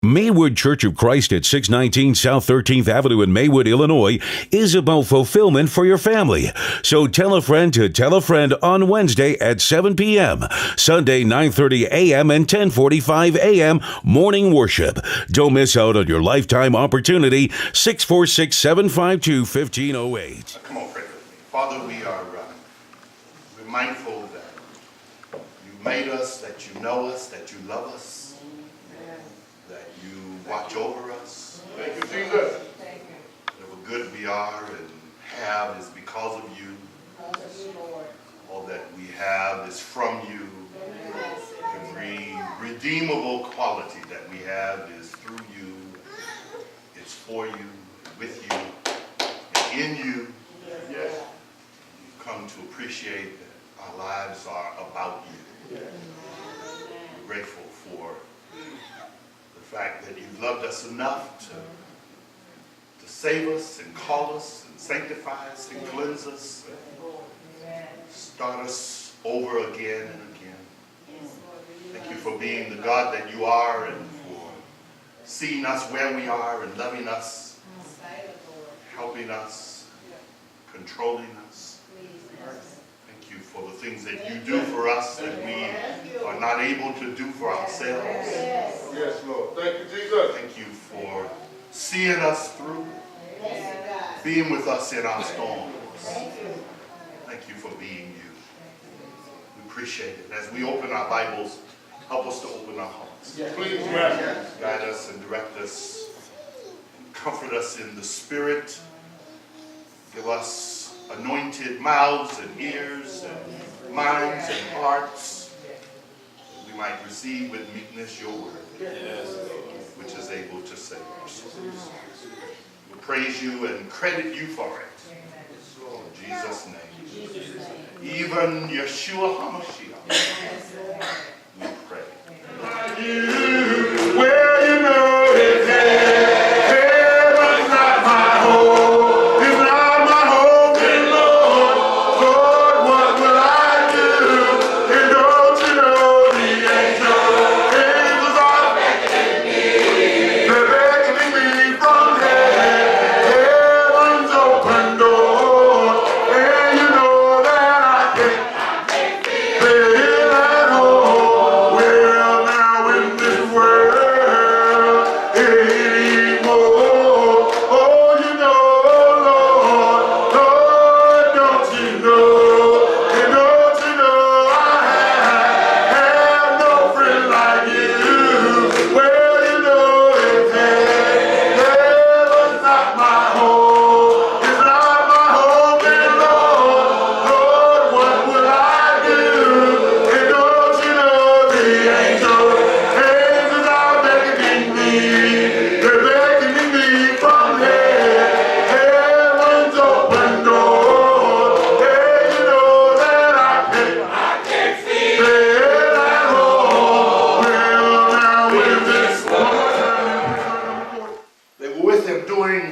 Maywood Church of Christ at 619 South 13th Avenue in Maywood, Illinois is about fulfillment for your family. So tell a friend to tell a friend on Wednesday at 7 p.m., Sunday 9:30 a.m. and 10:45 a.m. morning worship. Don't miss out on your lifetime opportunity. 646-752-1508. Come on, pray with me. Father, we're mindful that you made us, that you know us, that you love us, that you watch over us. Thank you, Jesus. Whatever good we are and have is because of you. All that we have is from you. Every redeemable quality that we have is through you. It's for you, with you, and in you. Yes. We've come to appreciate that our lives are about you. We're grateful for the fact that you've loved us enough to save us and call us and sanctify us and cleanse us and start us over again and again. Thank you for being the God that you are and for seeing us where we are and loving us, helping us, controlling us. Thank you for the things that you do for us that we are not able to do for ourselves. Yes, Lord. Thank you, Jesus. Thank you for seeing us through, being with us in our storms. Thank you for being you. We appreciate it. As we open our Bibles, help us to open our hearts. Please, Master. Guide us and direct us. And comfort us in the Spirit. Give us anointed mouths and ears and minds and hearts, that we might receive with meekness your word, which is able to save us. We praise you and credit you for it. In Jesus' name. Even Yeshua HaMashiach, we pray. Well, you know it's heaven's not my home. It's not my home in Lord. Lord, what will I do? And don't you know the angels are beckoning me. They're beckoning me from heaven's open door. And you know that I can't feel at home. Well, now in this world anymore. Oh, you know, Lord, don't you know? And don't you know I have no friend like you? Well, you know it's heaven's not my home. It's not my home in Lord. Lord, what will I do? And don't you know the angels are beckoning me. They're beckoning me from heaven's open door. Hey, you know that I can't feel at home. Well, now with this They were with him during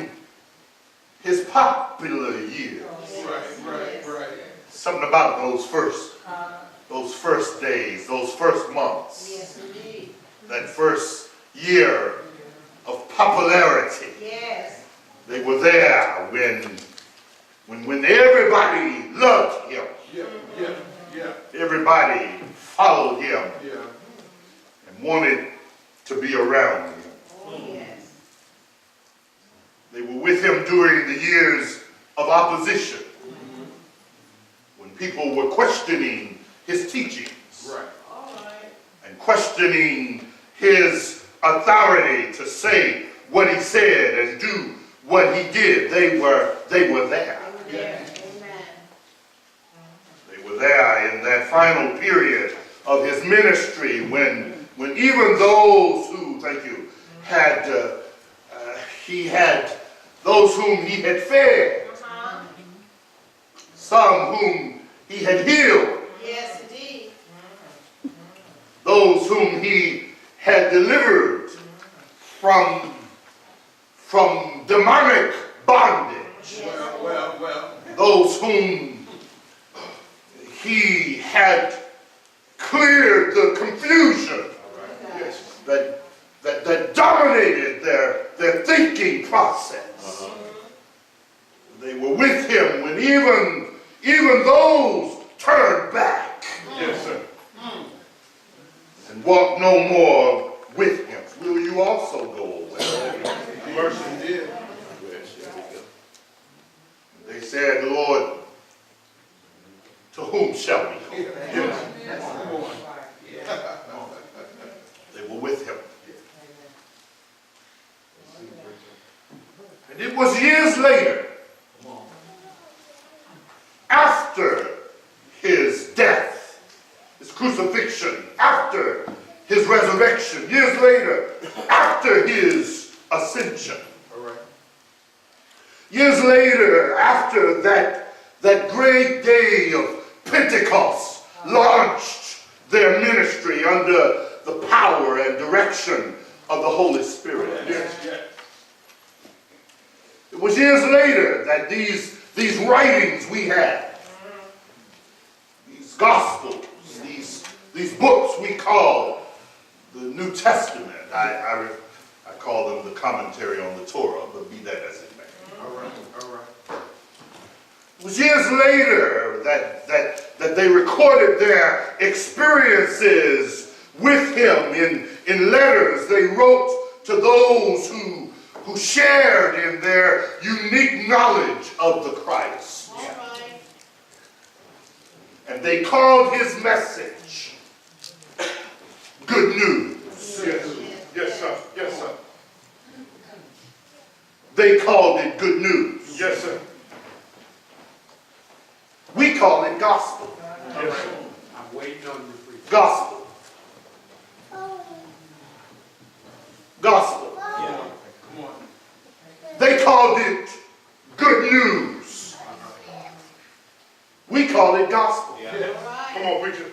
his popular years. Right. Something about those first days, those first months, Yes, indeed. that first year of popularity. Yes. They were there when everybody loved him. Yeah. Everybody followed him Yeah. and wanted to be around him. Oh, yes. They were with him during the years of opposition, when people were questioning his teachings Right. All right. and questioning his authority to say what he said and do what he did. They were there. They were there. Amen. They were there in that final period of his ministry when even those who, he had those whom he had fed, some whom he had healed, Yes, indeed. those whom he had delivered from demonic bondage, Well. those whom he had cleared the confusion that dominated their thinking process. They were with him when even those turned back. Yes, sir. And walked no more with him. Will you also go away? Mercy did. They said, Lord, to whom shall we go? Yes. They were with him. And it was years later, after his death, his crucifixion, after his resurrection, years later, after his ascension. Years later, after that great day of Pentecost launched their ministry under the power and direction of the Holy Spirit. It was years later that these writings we have, these gospels, these books we call the New Testament, I call them the commentary on the Torah, but be that as it may. All right. It was years later that they recorded their experiences with him in letters they wrote to those who shared in their unique knowledge of the Christ. All right. And they called his message good news. Yes, sir. Yes, sir. They called it good news. Yes, sir. We call it gospel. Yes, sir. I'm waiting on you. Gospel. Gospel. Yeah. Come on. They called it good news. We call it gospel. Yeah. Come on, preacher.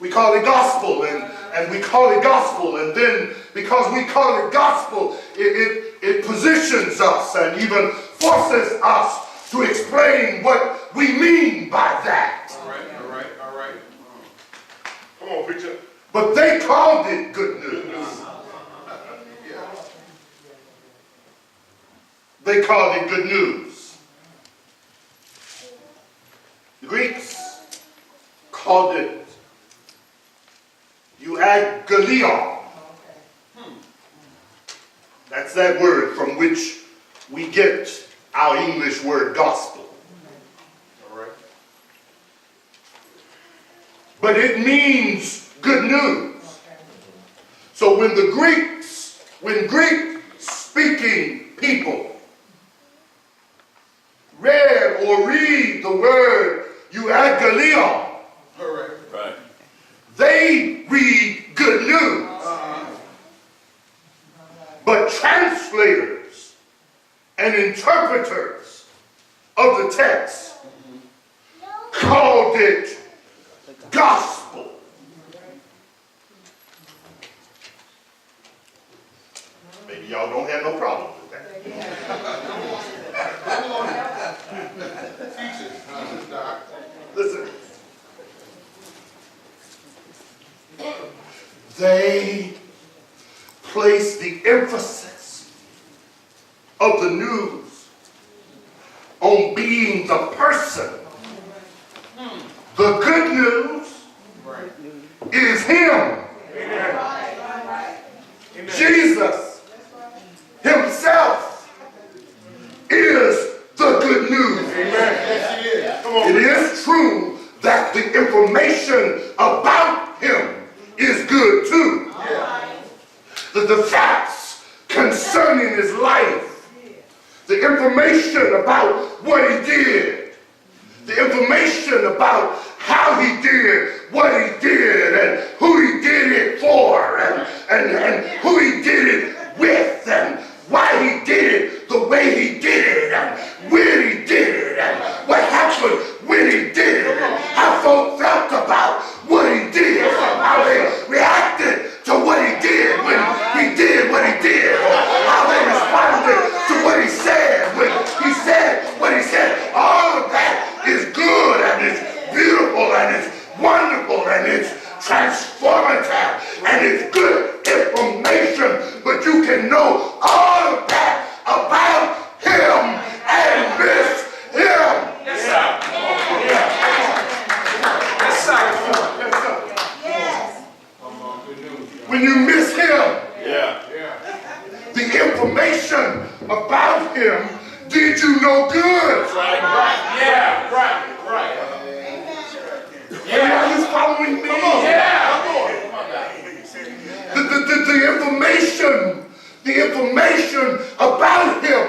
We call it gospel, and we call it gospel, and then because we call it gospel, it positions us and even forces us to explain what we mean by that. All right. Come on, preacher. But they called it good news. They called it good news. The Greeks called it euangelion. That's that word from which we get our English word gospel. All right. But it means good news. So when Greek-speaking people read or read the word euangelion, right, they read good news. But translators and interpreters of the text called it gospel. Maybe y'all don't have no problem with that. Listen. They place the emphasis of the news on being the person. The good news is him. Jesus himself is the good news. It is true that the information about him is good too. The facts concerning his life, the information about what he did, the information about how he did what he did and who he did it for and who he did it with and why he did it the way he did it and when he did it and what happened when he did it and how folks felt about what he did, how they reacted to what he did when he did what he did, how they responded to what he said when he said what he said. All of that is good and it's beautiful and it's wonderful and it's transformative and it's good him. The information about him did you no good. Are you following me? The information about him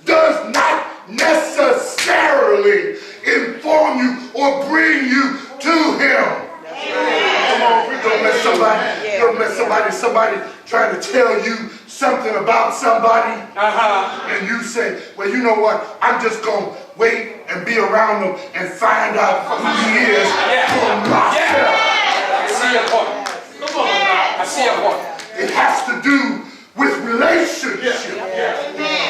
does not necessarily inform you or bring you to him. Come on, don't let somebody trying to tell you something about somebody, and you say, well, you know what, I'm just going to wait and be around them and find out who he is for myself. I see your point. Come on now. I see your point. It has to do with relationship.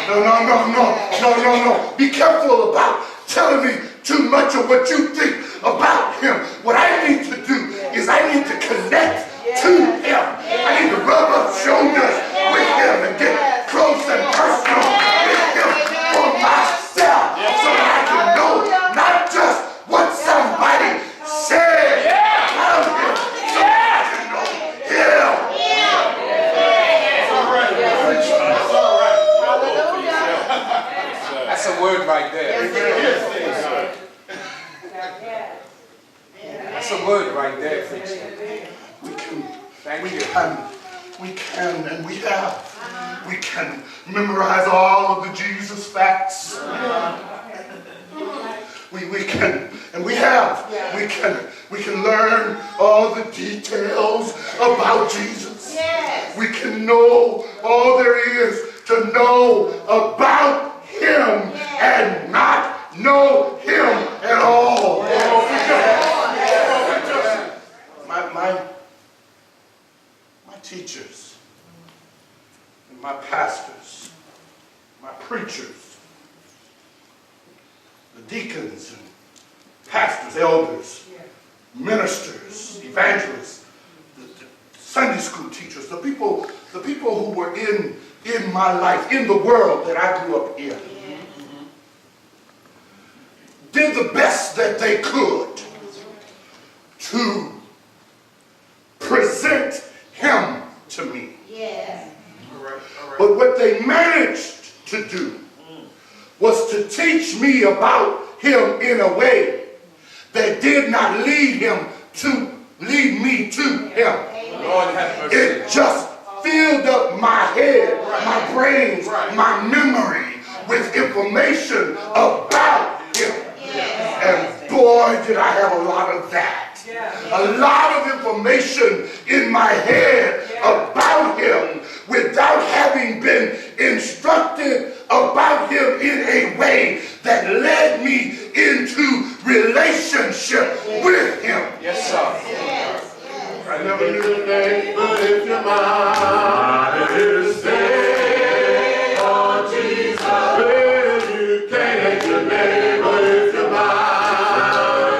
No. Be careful about telling me too much of what you think about him. What I need to do is I need to connect to him. I need to rub up shoulders with him and get close and personal with him for myself so that I can know not just what somebody said about him, so that I can know him. That's a word right there. That's a word right there, preacher. We can memorize all of the Jesus facts. We can learn all the details about Jesus. Yes. We can know all there is to know about him and not know him at all. My teachers, and my pastors, my preachers, the deacons and pastors, elders, ministers, evangelists, the Sunday school teachers, the people who were in my life, in the world that I grew up in, did the best that they could to present him to me. Yes. But what they managed to do was to teach me about him in a way that did not lead me to him. Lord have mercy. It just filled up my head, my brains, my memory with information about him. And boy, did I have a lot of that. A lot of information in my head about him without having been instructed about him in a way that led me into relationship with him. Yes, sir. I never knew the name, but if you're mine, it'll stay on Jesus. Well, you can't hate your name, but if you're mine,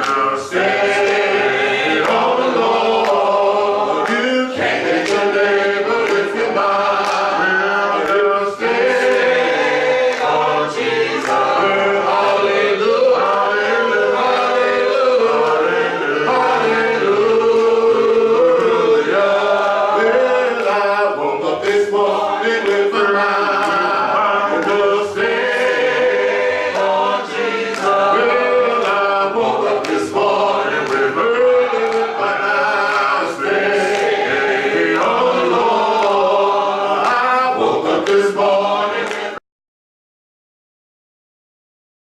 stay on the Lord. You can't hate your name, but if you're mine, it'll stay on Jesus. Well, hallelujah, hallelujah, hallelujah. Well, I woke up this morning with my mind to stay on Jesus. Well, I woke up this morning with my mind to stay on the Lord. I woke up this morning.